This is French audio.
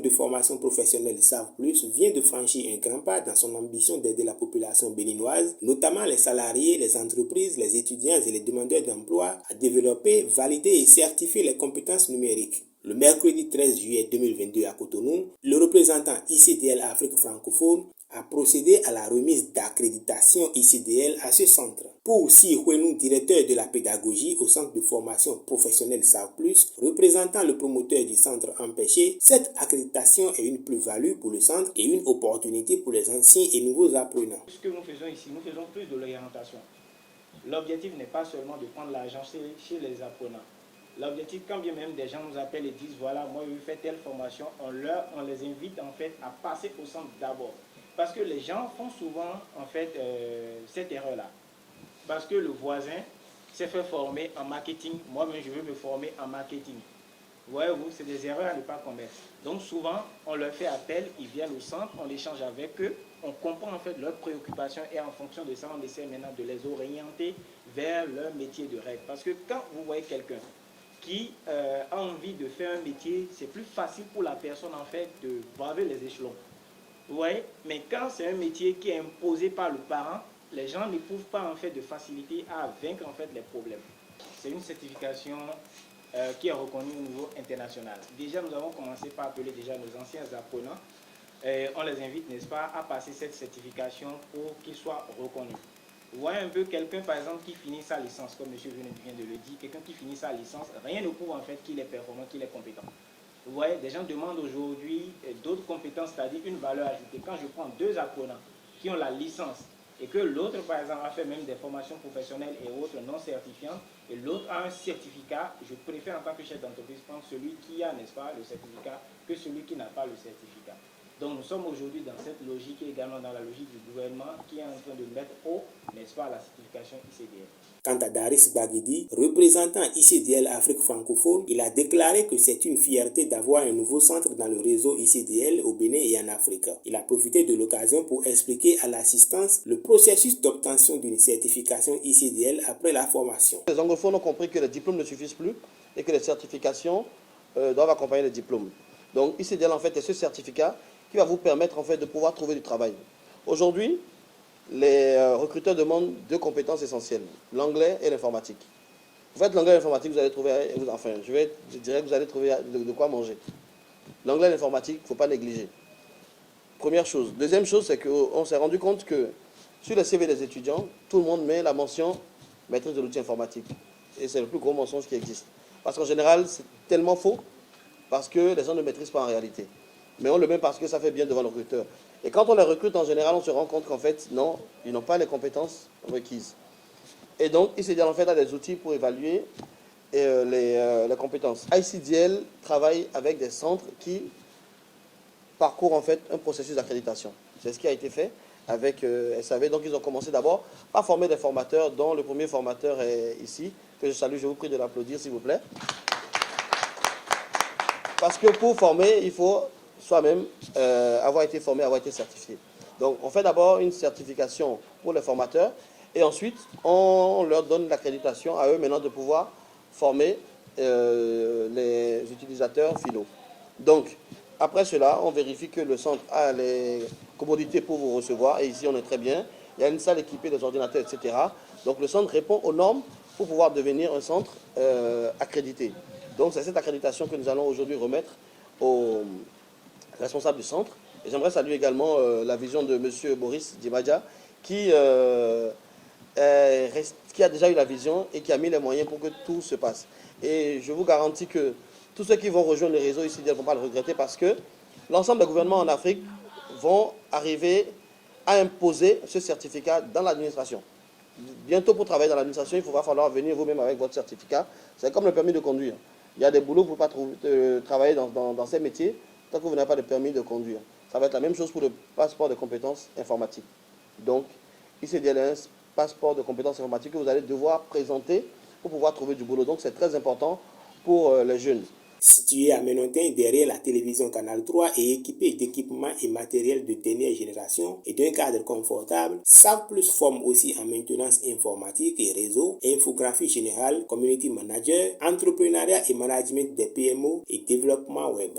de formation professionnelle SAV+, vient de franchir un grand pas dans son ambition d'aider la population béninoise, notamment les salariés, les entreprises, les étudiants et les demandeurs d'emploi, à développer, valider et certifier les compétences numériques. Le mercredi 13 juillet 2022 à Cotonou, le représentant ICDL Afrique francophone a procédé à la remise d'accréditation ICDL à ce centre. Pour Si Huenou, directeur de la pédagogie au centre de formation professionnelle SAV+, représentant le promoteur du centre empêché, cette accréditation est une plus-value pour le centre et une opportunité pour les anciens et nouveaux apprenants. Ce que nous faisons ici, nous faisons plus de l'orientation. L'objectif n'est pas seulement de prendre l'argent chez les apprenants. L'objectif, quand bien même des gens nous appellent et disent voilà, moi je fais telle formation, on les invite en fait à passer au centre d'abord. Parce que les gens font souvent en fait cette erreur-là. Parce que le voisin s'est fait former en marketing, moi-même je veux me former en marketing. Voyez-vous, c'est des erreurs à ne pas commettre. Donc souvent, on leur fait appel, ils viennent au centre, on échange avec eux, on comprend en fait leurs préoccupations et en fonction de ça, on essaie maintenant de les orienter vers leur métier de rêve. Parce que quand vous voyez quelqu'un qui a envie de faire un métier, c'est plus facile pour la personne en fait de braver les échelons. Vous voyez, mais quand c'est un métier qui est imposé par le parent, les gens n'éprouvent pas en fait de facilité à vaincre en fait les problèmes. C'est une certification qui est reconnue au niveau international. Déjà, nous avons commencé par appeler déjà nos anciens apprenants. On les invite, n'est-ce pas, à passer cette certification pour qu'ils soient reconnus. Vous voyez un peu quelqu'un, par exemple, qui finit sa licence, comme M. vient de le dire, quelqu'un qui finit sa licence, rien ne prouve en fait qu'il est performant, qu'il est compétent. Vous voyez, des gens demandent aujourd'hui d'autres compétences, c'est-à-dire une valeur ajoutée. Quand je prends deux apprenants qui ont la licence et que l'autre, par exemple, a fait même des formations professionnelles et autres non certifiantes, et l'autre a un certificat, je préfère en tant que chef d'entreprise prendre celui qui a, n'est-ce pas, le certificat, que celui qui n'a pas le certificat. Donc nous sommes aujourd'hui dans cette logique et également dans la logique du gouvernement qui est en train de mettre haut, n'est-ce pas, la certification ICDL. Quant à Daris Baguidi, représentant ICDL Afrique francophone, il a déclaré que c'est une fierté d'avoir un nouveau centre dans le réseau ICDL au Bénin et en Afrique. Il a profité de l'occasion pour expliquer à l'assistance le processus d'obtention d'une certification ICDL après la formation. Les anglophones ont compris que les diplômes ne suffisent plus et que les certifications doivent accompagner les diplômes. Donc ICDL en fait est ce certificat qui va vous permettre en fait de pouvoir trouver du travail. Aujourd'hui, les recruteurs demandent deux compétences essentielles, l'anglais et l'informatique. Vous faites l'anglais et l'informatique, vous allez trouver, enfin, je dirais que vous allez trouver de quoi manger. L'anglais et l'informatique, il ne faut pas négliger. Première chose. Deuxième chose, c'est qu'on s'est rendu compte que sur les CV des étudiants, tout le monde met la mention maîtrise de l'outil informatique. Et c'est le plus gros mensonge qui existe. Parce qu'en général, c'est tellement faux, parce que les gens ne maîtrisent pas en réalité. Mais on le met parce que ça fait bien devant le recruteur. Et quand on les recrute, en général, on se rend compte qu'en fait, non, ils n'ont pas les compétences requises. Et donc, ICDL, en fait, a des outils pour évaluer les compétences. ICDL travaille avec des centres qui parcourent, en fait, un processus d'accréditation. C'est ce qui a été fait avec SAV. Donc, ils ont commencé d'abord par former des formateurs, dont le premier formateur est ici, que je salue, je vous prie de l'applaudir, s'il vous plaît. Parce que pour former, il faut soi-même avoir été formé, avoir été certifié. Donc, on fait d'abord une certification pour les formateurs et ensuite, on leur donne l'accréditation à eux maintenant de pouvoir former les utilisateurs finaux. Donc, après cela, on vérifie que le centre a les commodités pour vous recevoir et ici, on est très bien. Il y a une salle équipée, des ordinateurs, etc. Donc, le centre répond aux normes pour pouvoir devenir un centre accrédité. Donc, c'est cette accréditation que nous allons aujourd'hui remettre aux responsable du centre. Et j'aimerais saluer également la vision de M. Boris Dimadja qui a déjà eu la vision et qui a mis les moyens pour que tout se passe. Et je vous garantis que tous ceux qui vont rejoindre le réseau ici ne vont pas le regretter parce que l'ensemble des gouvernements en Afrique vont arriver à imposer ce certificat dans l'administration. Bientôt, pour travailler dans l'administration, il va falloir venir vous-même avec votre certificat. C'est comme le permis de conduire. Il y a des boulots pour ne pas travailler dans ces métiers tant que vous n'avez pas de permis de conduire. Ça va être la même chose pour le passeport de compétences informatiques. Donc, ICDL est un passeport de compétences informatiques que vous allez devoir présenter pour pouvoir trouver du boulot. Donc, c'est très important pour les jeunes. Situé à Menontin, derrière la télévision Canal 3 et équipé d'équipements et matériel de dernière génération et d'un cadre confortable, SAV+ forme aussi en maintenance informatique et réseau, infographie générale, community manager, entrepreneuriat et management des PMO et développement web.